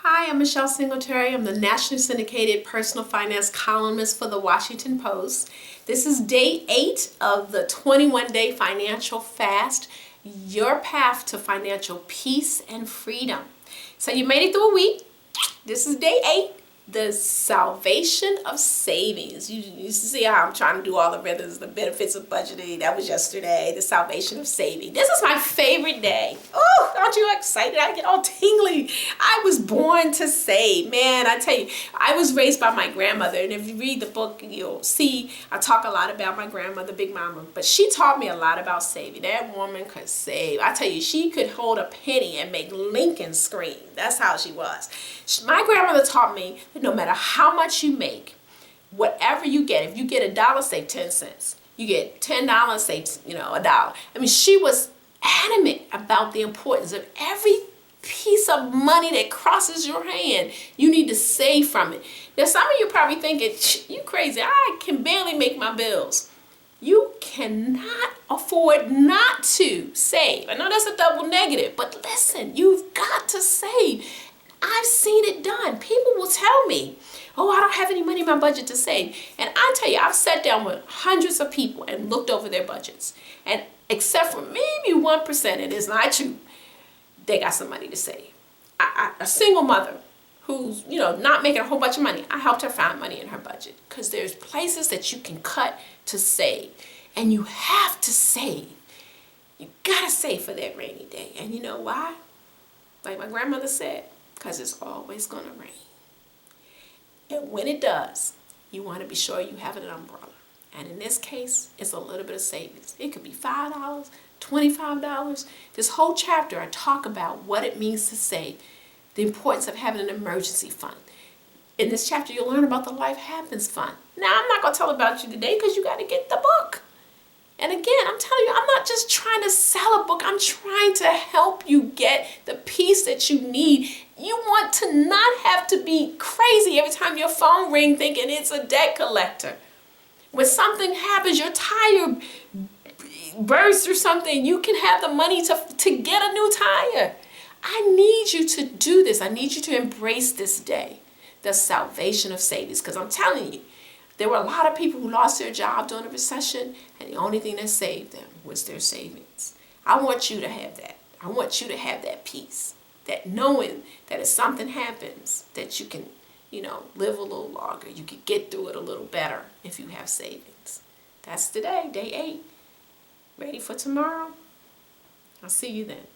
Hi, I'm Michelle Singletary. I'm the nationally syndicated personal finance columnist for the Washington Post. This is day 8 of the 21-day financial fast, your path to financial peace and freedom. So you made it through a week. This is day 8. The salvation of savings. You see how I'm trying to do all the rhythms, the benefits of budgeting. That was yesterday. The salvation of saving. This is my favorite day. Oh, aren't you excited? I get all tingly. I was born to save. Man, I tell you, I was raised by my grandmother. And if you read the book, you'll see I talk a lot about my grandmother, Big Mama. But she taught me a lot about saving. That woman could save. I tell you, she could hold a penny and make Lincoln scream. That's how she was. My grandmother taught me that no matter how much you make, whatever you get, if you get $1, save 10 cents. You get $10, save $1. I mean, she was adamant about the importance of every piece of money that crosses your hand. You need to save from it. Now, some of you probably thinking, you crazy. I can barely make my bills. You cannot afford not to save. I know that's a double negative, but listen, you've got to save. I've seen it done. People will tell me, oh, I don't have any money in my budget to save. And I tell you, I've sat down with hundreds of people and looked over their budgets. And except for maybe 1%, it is not true, they got some money to save. A single mother who's, not making a whole bunch of money, I helped her find money in her budget. Because there's places that you can cut to save. And you have to save. You got to save for that rainy day. And you know why? Like my grandmother said, because it's always going to rain. And when it does, you want to be sure you have an umbrella. And in this case, it's a little bit of savings. It could be $5, $25. This whole chapter, I talk about what it means to save, the importance of having an emergency fund. In this chapter, you'll learn about the Life Happens Fund. Now, I'm not going to tell about you today because you got to get the book. And again, I'm telling you, I'm not just trying to sell a book. I'm trying to help you get the peace that you need. You want to not have to be crazy every time your phone rings thinking it's a debt collector. When something happens, your tire bursts or something, you can have the money to get a new tire. I need you to do this. I need you to embrace this day, the salvation of savings, because I'm telling you, there were a lot of people who lost their job during the recession, and the only thing that saved them was their savings. I want you to have that. I want you to have that peace, that knowing that if something happens, that you can, live a little longer. You can get through it a little better if you have savings. That's today, day 8. Ready for tomorrow? I'll see you then.